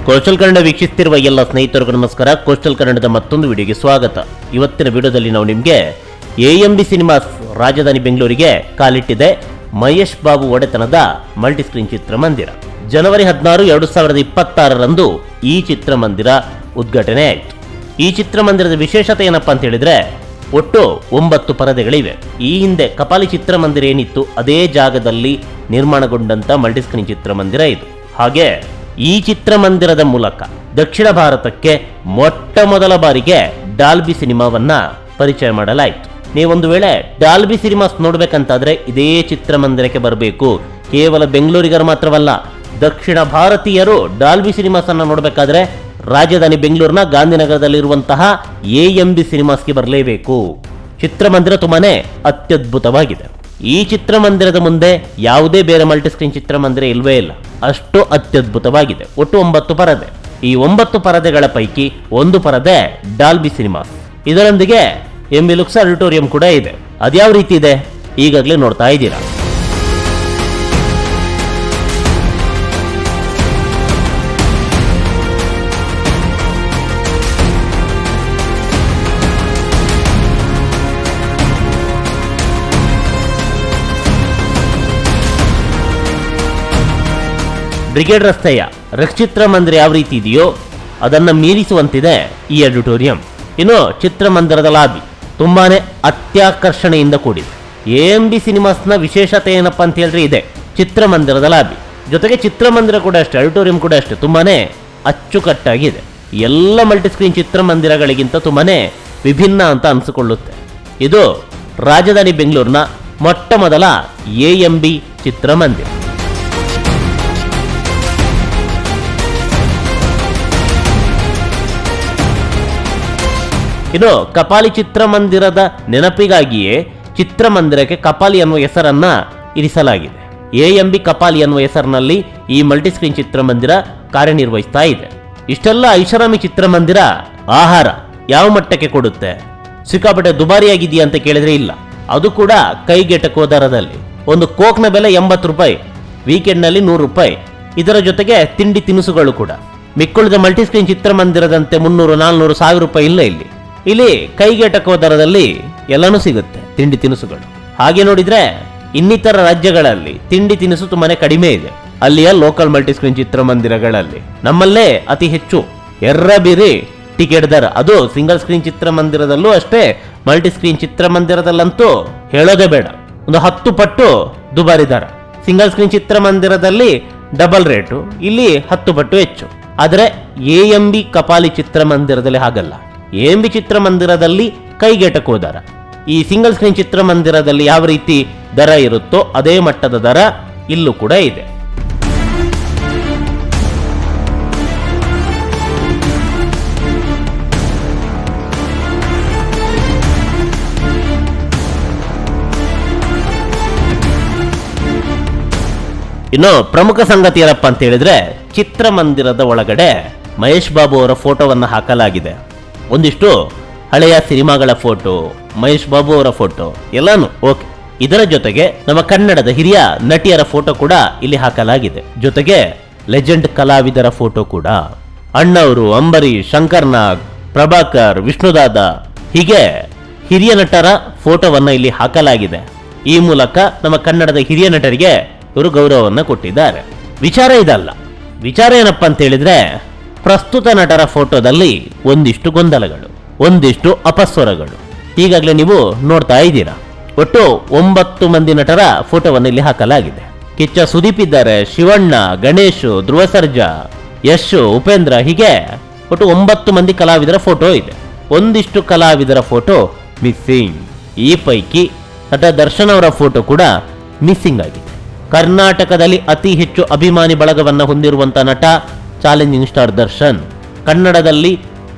Coastal Kannada ವೀಕ್ಷಿಸುತ್ತಿರುವ ಎಲ್ಲ ಸ್ನೇಹಿತರಿಗೂ ನಮಸ್ಕಾರ. ಕೋಸ್ಟಲ್ ಕನ್ನಡದ ಮತ್ತೊಂದು ವಿಡಿಯೋಗೆ ಸ್ವಾಗತ. ಇವತ್ತಿನ ವಿಡಿಯೋದಲ್ಲಿ ನಾವು ನಿಮಗೆ AMB ಸಿನಿಮಾಸ್ ರಾಜಧಾನಿ ಬೆಂಗಳೂರಿಗೆ ಕಾಲಿಟ್ಟಿದೆ. ಮಹೇಶ್ ಬಾಬು ಒಡೆತನದ ಮಲ್ಟಿಸ್ಕ್ರೀನ್ ಚಿತ್ರಮಂದಿರ ಜನವರಿ 16, 2026ರಂದು ಈ ಚಿತ್ರಮಂದಿರ ಉದ್ಘಾಟನೆ ಆಯಿತು. ಈ ಚಿತ್ರಮಂದಿರದ ವಿಶೇಷತೆ ಏನಪ್ಪಾ ಅಂತ ಹೇಳಿದ್ರೆ, ಒಟ್ಟು 9 ಪರದೆಗಳಿವೆ. ಈ ಹಿಂದೆ ಕಪಾಲಿ ಚಿತ್ರಮಂದಿರ ಏನಿತ್ತು ಅದೇ ಜಾಗದಲ್ಲಿ ನಿರ್ಮಾಣಗೊಂಡಂತ ಮಲ್ಟಿಸ್ಕ್ರೀನ್ ಚಿತ್ರಮಂದಿರ ಇದು. ಹಾಗೆ ಈ ಚಿತ್ರಮಂದಿರದ ಮೂಲಕ ದಕ್ಷಿಣ ಭಾರತಕ್ಕೆ ಮೊಟ್ಟ ಮೊದಲ ಬಾರಿಗೆ ಡಾಲ್ಬಿ ಸಿನಿಮಾವನ್ನ ಪರಿಚಯ ಮಾಡಲಾಯಿತು. ನೀವೊಂದು ವೇಳೆ ಡಾಲ್ಬಿ ಸಿನಿಮಾಸ್ ನೋಡ್ಬೇಕಂತಾದ್ರೆ ಇದೇ ಚಿತ್ರಮಂದಿರಕ್ಕೆ ಬರಬೇಕು. ಕೇವಲ ಬೆಂಗಳೂರಿಗರು ಮಾತ್ರವಲ್ಲ, ದಕ್ಷಿಣ ಭಾರತೀಯರು ಡಾಲ್ಬಿ ಸಿನಿಮಾಸ್ ಅನ್ನ ನೋಡ್ಬೇಕಾದ್ರೆ ರಾಜಧಾನಿ ಬೆಂಗಳೂರಿನ ಗಾಂಧಿನಗರದಲ್ಲಿರುವಂತಹ AMB ಸಿನಿಮಾಸ್ಗೆ ಬರಲೇಬೇಕು. ಚಿತ್ರಮಂದಿರ ತುಂಬಾನೇ ಅತ್ಯದ್ಭುತವಾಗಿದೆ. ಈ ಚಿತ್ರಮಂದಿರದ ಮುಂದೆ ಯಾವುದೇ ಬೇರೆ ಮಲ್ಟಿಸ್ಕ್ರೀನ್ ಚಿತ್ರಮಂದಿರ ಇಲ್ವೇ ಇಲ್ಲ, ಅಷ್ಟು ಅತ್ಯದ್ಭುತವಾಗಿದೆ. ಒಟ್ಟು 9 ಪರದೆ. ಈ 9 ಪರದೆಗಳ ಪೈಕಿ ಒಂದು ಪರದೆ ಡಾಲ್ಬಿ ಸಿನಿಮಾಸ್. ಇದರೊಂದಿಗೆ MB ಲುಕ್ಸ್ ಆಡಿಟೋರಿಯಂ ಕೂಡ ಇದೆ. ಅದ್ಯಾವ ರೀತಿ ಇದೆ ಈಗಾಗಲೇ ನೋಡ್ತಾ ಇದ್ದೀರಾ. ಬ್ರಿಗೇಡ್ ರಸ್ತೆಯ ಚಿತ್ರಮಂದಿರ ಯಾವ ರೀತಿ ಇದೆಯೋ ಅದನ್ನು ಮೀರಿಸುವಂತಿದೆ ಈ ಆಡಿಟೋರಿಯಂ. ಇನ್ನು ಚಿತ್ರಮಂದಿರದ ಲಾಬಿ ತುಂಬಾನೇ ಅತ್ಯಾಕರ್ಷಣೆಯಿಂದ ಕೂಡಿದೆ. AMB ಸಿನಿಮಾಸ್ನ ವಿಶೇಷತೆ ಏನಪ್ಪಾ ಅಂತ ಹೇಳಿದ್ರೆ ಇದೆ ಚಿತ್ರಮಂದಿರದ ಲಾಬಿ. ಜೊತೆಗೆ ಚಿತ್ರಮಂದಿರ ಕೂಡ ಅಷ್ಟೇ, ಆಡಿಟೋರಿಯಂ ಕೂಡ ಅಷ್ಟೇ, ತುಂಬಾನೇ ಅಚ್ಚುಕಟ್ಟಾಗಿದೆ. ಎಲ್ಲ ಮಲ್ಟಿಸ್ಕ್ರೀನ್ ಚಿತ್ರಮಂದಿರಗಳಿಗಿಂತ ತುಂಬಾನೇ ವಿಭಿನ್ನ ಅಂತ ಅನಿಸಿಕೊಳ್ಳುತ್ತೆ. ಇದು ರಾಜಧಾನಿ ಬೆಂಗಳೂರಿನ ಮೊಟ್ಟ ಮೊದಲ AMB ಚಿತ್ರಮಂದಿರ. ಇನ್ನು ಕಪಾಲಿ ಚಿತ್ರಮಂದಿರದ ನೆನಪಿಗಾಗಿಯೇ ಚಿತ್ರಮಂದಿರಕ್ಕೆ ಕಪಾಲಿ ಅನ್ನುವ ಹೆಸರನ್ನ ಇರಿಸಲಾಗಿದೆ. AMB ಕಪಾಲಿ ಅನ್ನುವ ಹೆಸರಿನಲ್ಲಿ ಈ ಮಲ್ಟಿಸ್ಕ್ರೀನ್ ಚಿತ್ರಮಂದಿರ ಕಾರ್ಯನಿರ್ವಹಿಸ್ತಾ ಇದೆ. ಇಷ್ಟೆಲ್ಲ ಐಷಾರಾಮಿ ಚಿತ್ರಮಂದಿರ ಆಹಾರ ಯಾವ ಮಟ್ಟಕ್ಕೆ ಕೊಡುತ್ತೆ? ಸಿಕ್ಕಾಪಟ್ಟೆ ದುಬಾರಿಯಾಗಿದೆಯಾ ಅಂತ ಕೇಳಿದ್ರೆ ಇಲ್ಲ, ಅದು ಕೂಡ ಕೈಗೆಟಕುವ ದರದಲ್ಲಿ. ಒಂದು ಕೋಕ್ನ ಬೆಲೆ 80 ರೂಪಾಯಿ, ವೀಕೆಂಡ್ನಲ್ಲಿ 100 ರೂಪಾಯಿ. ಇದರ ಜೊತೆಗೆ ತಿಂಡಿ ತಿನಿಸುಗಳು ಕೂಡ ಮಿಕ್ಕುಳಿದ ಮಲ್ಟಿಸ್ಕ್ರೀನ್ ಚಿತ್ರಮಂದಿರದಂತೆ 300, 400, 1000 ರೂಪಾಯಿ ಇಲ್ಲ. ಇಲ್ಲಿ ಕೈಗೆಟಕುವ ದರದಲ್ಲಿ ಎಲ್ಲನೂ ಸಿಗುತ್ತೆ ತಿಂಡಿ ತಿನಿಸುಗಳು. ಹಾಗೆ ನೋಡಿದ್ರೆ ಇನ್ನಿತರ ರಾಜ್ಯಗಳಲ್ಲಿ ತಿಂಡಿ ತಿನಿಸು ತುಂಬಾನೇ ಕಡಿಮೆ ಇದೆ ಅಲ್ಲಿಯ ಲೋಕಲ್ ಮಲ್ಟಿಸ್ಕ್ರೀನ್ ಚಿತ್ರಮಂದಿರಗಳಲ್ಲಿ. ನಮ್ಮಲ್ಲೇ ಅತಿ ಹೆಚ್ಚು ಎರ್ರಬಿರಿ ಟಿಕೆಟ್ ದರ, ಅದು ಸಿಂಗಲ್ ಸ್ಕ್ರೀನ್ ಚಿತ್ರಮಂದಿರದಲ್ಲೂ ಅಷ್ಟೇ, ಮಲ್ಟಿಸ್ಕ್ರೀನ್ ಚಿತ್ರಮಂದಿರದಲ್ಲಂತೂ ಹೇಳೋದೇ ಬೇಡ, ಒಂದು 10 ಪಟ್ಟು ದುಬಾರಿ ದರ. ಸಿಂಗಲ್ ಸ್ಕ್ರೀನ್ ಚಿತ್ರಮಂದಿರದಲ್ಲಿ ಡಬಲ್ ರೇಟು, ಇಲ್ಲಿ 10 ಪಟ್ಟು ಹೆಚ್ಚು. ಆದರೆ AMB ಕಪಾಲಿ ಚಿತ್ರಮಂದಿರದಲ್ಲಿ ಹಾಗಲ್ಲ. AMB ಚಿತ್ರಮಂದಿರದಲ್ಲಿ ಕೈಗೆಟಕುವ ದರ. ಈ ಸಿಂಗಲ್ ಸ್ಕ್ರೀನ್ ಚಿತ್ರಮಂದಿರದಲ್ಲಿ ಯಾವ ರೀತಿ ದರ ಇರುತ್ತೋ ಅದೇ ಮಟ್ಟದ ದರ ಇಲ್ಲೂ ಕೂಡ ಇದೆ. ಇನ್ನು ಪ್ರಮುಖ ಸಂಗತಿ ಏನಪ್ಪ ಅಂತ ಹೇಳಿದ್ರೆ, ಚಿತ್ರಮಂದಿರದ ಒಳಗಡೆ ಮಹೇಶ್ ಬಾಬು ಅವರ ಫೋಟೋವನ್ನು ಹಾಕಲಾಗಿದೆ. ಒಂದಿಷ್ಟು ಹಳೆಯ ಸಿನಿಮಾಗಳ ಫೋಟೋ, ಮಹೇಶ್ ಬಾಬು ಅವರ ಫೋಟೋ ಎಲ್ಲಾನು ಓಕೆ. ಇದರ ಜೊತೆಗೆ ನಮ್ಮ ಕನ್ನಡದ ಹಿರಿಯ ನಟಿಯರ ಫೋಟೋ ಕೂಡ ಇಲ್ಲಿ ಹಾಕಲಾಗಿದೆ. ಜೊತೆಗೆ ಲೆಜೆಂಡ್ ಕಲಾವಿದರ ಫೋಟೋ ಕೂಡ, ಅಣ್ಣವರು, ಅಂಬರೀಶ್, ಶಂಕರ್ನಾಗ್, ಪ್ರಭಾಕರ್, ವಿಷ್ಣುದಾದ, ಹೀಗೆ ಹಿರಿಯ ನಟರ ಫೋಟೋವನ್ನ ಇಲ್ಲಿ ಹಾಕಲಾಗಿದೆ. ಈ ಮೂಲಕ ನಮ್ಮ ಕನ್ನಡದ ಹಿರಿಯ ನಟರಿಗೆ ಇವರು ಗೌರವವನ್ನು ಕೊಟ್ಟಿದ್ದಾರೆ. ವಿಚಾರ ಇದಲ್ಲ. ವಿಚಾರ ಏನಪ್ಪಾ ಅಂತ ಹೇಳಿದ್ರೆ, ಪ್ರಸ್ತುತ ನಟರ ಫೋಟೋದಲ್ಲಿ ಒಂದಿಷ್ಟು ಗೊಂದಲಗಳು, ಒಂದಿಷ್ಟು ಅಪಸ್ವರಗಳು ಈಗಾಗಲೇ ನೀವು ನೋಡ್ತಾ ಇದ್ದೀರಾ. ಒಟ್ಟು 9 ಮಂದಿ ನಟರ ಫೋಟೋವನ್ನು ಇಲ್ಲಿ ಹಾಕಲಾಗಿದೆ. ಕಿಚ್ಚ ಸುದೀಪ್ ಇದ್ದಾರೆ, ಶಿವಣ್ಣ, ಗಣೇಶ್, ಧ್ರುವ ಸರ್ಜಾ, ಯಶ್, ಉಪೇಂದ್ರ, ಹೀಗೆ ಒಟ್ಟು 9 ಮಂದಿ ಕಲಾವಿದರ ಫೋಟೋ ಇದೆ. ಒಂದಿಷ್ಟು ಕಲಾವಿದರ ಫೋಟೋ ಮಿಸ್ಸಿಂಗ್. ಈ ಪೈಕಿ ನಟ ದರ್ಶನ್ ಅವರ ಫೋಟೋ ಕೂಡ ಮಿಸ್ಸಿಂಗ್ ಆಗಿದೆ. ಕರ್ನಾಟಕದಲ್ಲಿ ಅತಿ ಹೆಚ್ಚು ಅಭಿಮಾನಿ ಬಳಗವನ್ನು ಹೊಂದಿರುವಂತ ನಟ ಚಾಲೆಂಜಿಂಗ್ ಸ್ಟಾರ್ ದರ್ಶನ್. ಕನ್ನಡದಲ್ಲಿ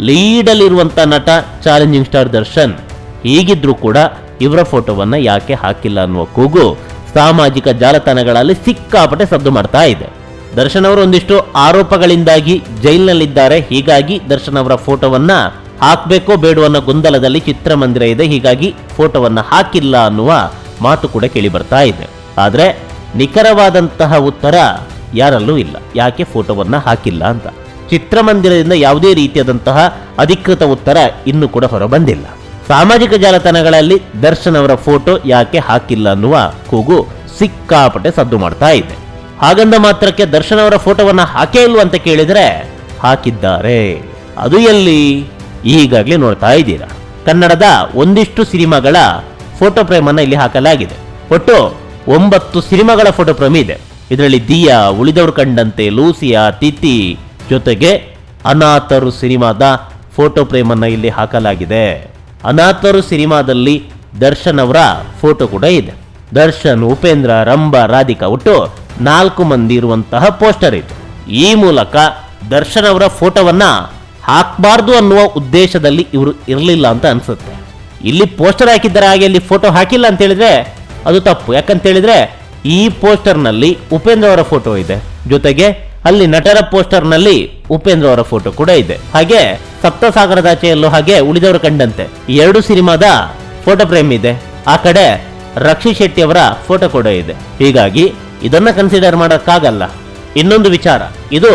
ಲೀಡಲ್ಲಿರುವಂತ ನಟ ಚಾಲೆಂಜಿಂಗ್ ಸ್ಟಾರ್ ದರ್ಶನ್. ಹೀಗಿದ್ರೂ ಕೂಡ ಇವರ ಫೋಟೋವನ್ನ ಯಾಕೆ ಹಾಕಿಲ್ಲ ಅನ್ನುವ ಕೂಗು ಸಾಮಾಜಿಕ ಜಾಲತಾಣಗಳಲ್ಲಿ ಸಿಕ್ಕಾಪಟ್ಟೆ ಸದ್ದು ಮಾಡ್ತಾ ಇದೆ. ದರ್ಶನ್ ಅವರು ಒಂದಿಷ್ಟು ಆರೋಪಗಳಿಂದಾಗಿ ಜೈಲಿನಲ್ಲಿದ್ದಾರೆ. ಹೀಗಾಗಿ ದರ್ಶನ್ ಅವರ ಫೋಟೋವನ್ನ ಹಾಕಬೇಕೋ ಬೇಡೋ ಅನ್ನೋ ಗೊಂದಲದಲ್ಲಿ ಚಿತ್ರಮಂದಿರ ಇದೆ. ಹೀಗಾಗಿ ಫೋಟೋವನ್ನ ಹಾಕಿಲ್ಲ ಅನ್ನುವ ಮಾತು ಕೂಡ ಕೇಳಿ ಬರ್ತಾ ಇದೆ. ಆದ್ರೆ ನಿಖರವಾದಂತಹ ಉತ್ತರ ಯಾರಲ್ಲೂ ಇಲ್ಲ, ಯಾಕೆ ಫೋಟೋವನ್ನ ಹಾಕಿಲ್ಲ ಅಂತ. ಚಿತ್ರಮಂದಿರದಿಂದ ಯಾವುದೇ ರೀತಿಯಾದಂತಹ ಅಧಿಕೃತ ಉತ್ತರ ಇನ್ನೂ ಕೂಡ ಹೊರಬಂದಿಲ್ಲ. ಸಾಮಾಜಿಕ ಜಾಲತಾಣಗಳಲ್ಲಿ ದರ್ಶನ್ ಅವರ ಫೋಟೋ ಯಾಕೆ ಹಾಕಿಲ್ಲ ಅನ್ನುವ ಕೂಗು ಸಿಕ್ಕಾಪಟ್ಟೆ ಸದ್ದು ಮಾಡ್ತಾ ಇದೆ. ಹಾಗಂದ ಮಾತ್ರಕ್ಕೆ ದರ್ಶನ್ ಅವರ ಫೋಟೋವನ್ನ ಹಾಕೇ ಇಲ್ವ ಅಂತ ಕೇಳಿದ್ರೆ ಹಾಕಿದ್ದಾರೆ. ಅದು ಎಲ್ಲಿ? ಈಗಾಗಲೇ ನೋಡ್ತಾ ಇದ್ದೀರಾ. ಕನ್ನಡದ ಒಂದಿಷ್ಟು ಸಿನಿಮಾಗಳ ಫೋಟೋ ಫ್ರೇಮ್ ಅನ್ನ ಇಲ್ಲಿ ಹಾಕಲಾಗಿದೆ. ಒಟ್ಟು 9 ಸಿನಿಮಾಗಳ ಫೋಟೋ ಫ್ರೇಮ್ ಇದೆ. ಇದರಲ್ಲಿ ದಿಯಾ, ಉಳಿದವರು ಕಂಡಂತೆ, ಲೂಸಿಯಾ, ತಿಥಿ ಜೊತೆಗೆ ಅನಾಥರು ಸಿನಿಮಾದ ಫೋಟೋ ಫ್ರೇಮ್ ಅನ್ನ ಇಲ್ಲಿ ಹಾಕಲಾಗಿದೆ. ಅನಾಥರು ಸಿನಿಮಾದಲ್ಲಿ ದರ್ಶನ್ ಅವರ ಫೋಟೋ ಕೂಡ ಇದೆ. ದರ್ಶನ್, ಉಪೇಂದ್ರ, ರಂಭಾ, ರಾಧಿಕಾ ಒಟ್ಟು 4 ಮಂದಿ ಇರುವಂತಹ ಪೋಸ್ಟರ್ ಇದೆ. ಈ ಮೂಲಕ ದರ್ಶನ್ ಅವರ ಫೋಟೋವನ್ನ ಹಾಕಬಾರ್ದು ಅನ್ನುವ ಉದ್ದೇಶದಲ್ಲಿ ಇವರು ಇರಲಿಲ್ಲ ಅಂತ ಅನ್ಸುತ್ತೆ. ಇಲ್ಲಿ ಪೋಸ್ಟರ್ ಹಾಕಿದ್ದಾರೆ, ಹಾಗೆ ಇಲ್ಲಿ ಫೋಟೋ ಹಾಕಿಲ್ಲ ಅಂತ ಹೇಳಿದ್ರೆ ಅದು ತಪ್ಪು. ಯಾಕಂತ ಹೇಳಿದ್ರೆ ಈ ಪೋಸ್ಟರ್ ನಲ್ಲಿ ಉಪೇಂದ್ರ ಅವರ ಫೋಟೋ ಇದೆ, ಜೊತೆಗೆ ಅಲ್ಲಿ ನಟರ ಪೋಸ್ಟರ್ ನಲ್ಲಿ ಉಪೇಂದ್ರ ಅವರ ಫೋಟೋ ಕೂಡ ಇದೆ. ಹಾಗೆ ಸಪ್ತಸಾಗರದಾಚೆಯಲ್ಲೂ ಹಾಗೆ ಉಳಿದವರು ಕಂಡಂತೆ 2 ಸಿನಿಮಾದ ಫೋಟೋ ಫ್ರೇಮ್ ಇದೆ. ಆ ಕಡೆ ರಕ್ಷಿ ಶೆಟ್ಟಿ ಅವರ ಫೋಟೋ ಕೂಡ ಇದೆ. ಹೀಗಾಗಿ ಇದನ್ನ ಕನ್ಸಿಡರ್ ಮಾಡೋಕ್ಕಾಗಲ್ಲ. ಇನ್ನೊಂದು ವಿಚಾರ, ಇದು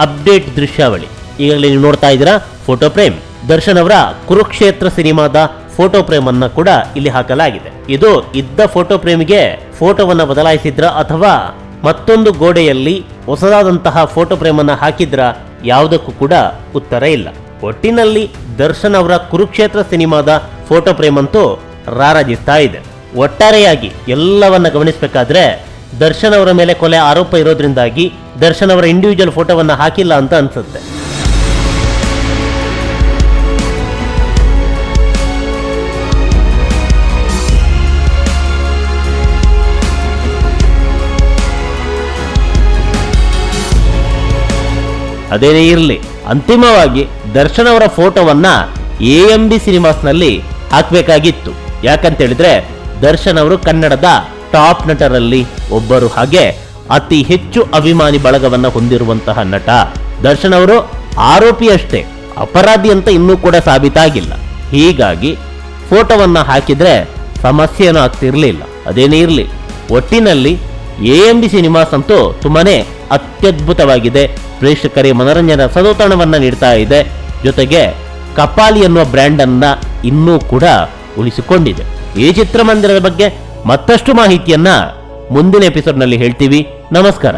ಅಪ್ಡೇಟ್ ದೃಶ್ಯಾವಳಿ. ಈಗಾಗಲೇ ನೀವು ನೋಡ್ತಾ ಇದ್ದೀರಾ ಫೋಟೋ ಫ್ರೇಮ್. ದರ್ಶನ್ ಅವರ ಕುರುಕ್ಷೇತ್ರ ಸಿನಿಮಾದ ಫೋಟೋ ಫ್ರೇಮ್ ಅನ್ನ ಕೂಡ ಇಲ್ಲಿ ಹಾಕಲಾಗಿದೆ. ಇದು ಇದ್ದ ಫೋಟೋ ಫ್ರೇಮ್ಗೆ ಫೋಟೋವನ್ನ ಬದಲಾಯಿಸಿದ್ರ ಅಥವಾ ಮತ್ತೊಂದು ಗೋಡೆಯಲ್ಲಿ ಹೊಸದಾದಂತಹ ಫೋಟೋ ಫ್ರೇಮ್ ಅನ್ನ ಹಾಕಿದ್ರ ಯಾವುದಕ್ಕೂ ಕೂಡ ಉತ್ತರ ಇಲ್ಲ. ಒಟ್ಟಿನಲ್ಲಿ ದರ್ಶನ್ ಅವರ ಕುರುಕ್ಷೇತ್ರ ಸಿನಿಮಾದ ಫೋಟೋ ಫ್ರೇಮ್ ಅಂತೂ ರಾರಾಜಿಸ್ತಾ ಇದೆ. ಒಟ್ಟಾರೆಯಾಗಿ ಎಲ್ಲವನ್ನ ಗಮನಿಸಬೇಕಾದ್ರೆ ದರ್ಶನ್ ಅವರ ಮೇಲೆ ಕೊಲೆ ಆರೋಪ ಇರೋದ್ರಿಂದಾಗಿ ದರ್ಶನ್ ಅವರ ಇಂಡಿವಿಜುವಲ್ ಫೋಟೋವನ್ನ ಹಾಕಿಲ್ಲ ಅಂತ ಅನ್ಸುತ್ತೆ. ಅದೇನೇ ಇರಲಿ, ಅಂತಿಮವಾಗಿ ದರ್ಶನ್ ಅವರ ಫೋಟೋವನ್ನ AMB ಸಿನಿಮಾಸ್ನಲ್ಲಿ ಹಾಕಬೇಕಾಗಿತ್ತು. ಯಾಕಂತ ಹೇಳಿದ್ರೆ ದರ್ಶನ್ ಅವರು ಕನ್ನಡದ ಟಾಪ್ ನಟರಲ್ಲಿ ಒಬ್ಬರು, ಹಾಗೆ ಅತಿ ಹೆಚ್ಚು ಅಭಿಮಾನಿ ಬಳಗವನ್ನ ಹೊಂದಿರುವಂತಹ ನಟ. ದರ್ಶನ್ ಅವರು ಆರೋಪಿ ಅಷ್ಟೇ, ಅಪರಾಧಿ ಅಂತ ಇನ್ನೂ ಕೂಡ ಸಾಬೀತಾಗಿಲ್ಲ. ಹೀಗಾಗಿ ಫೋಟೋವನ್ನ ಹಾಕಿದ್ರೆ ಸಮಸ್ಯೆನೂ ಆಗ್ತಿರ್ಲಿಲ್ಲ. ಅದೇನೇ ಇರಲಿ, ಒಟ್ಟಿನಲ್ಲಿ AMB ಸಿನಿಮಾಸ್ ಅಂತೂ ತುಂಬಾನೇ ಅತ್ಯದ್ಭುತವಾಗಿದೆ. ಪ್ರೇಕ್ಷಕರಿಗೆ ಮನೋರಂಜನಾ ಸದೋತಣವನ್ನ ನೀಡ್ತಾ ಇದೆ. ಜೊತೆಗೆ ಕಪಾಲಿ ಅನ್ನುವ ಬ್ರ್ಯಾಂಡ್ ಅನ್ನ ಇನ್ನೂ ಕೂಡ ಉಳಿಸಿಕೊಂಡಿದೆ. ಈ ಚಿತ್ರಮಂದಿರದ ಬಗ್ಗೆ ಮತ್ತಷ್ಟು ಮಾಹಿತಿಯನ್ನ ಮುಂದಿನ ಎಪಿಸೋಡ್ನಲ್ಲಿ ಹೇಳ್ತೀವಿ. ನಮಸ್ಕಾರ.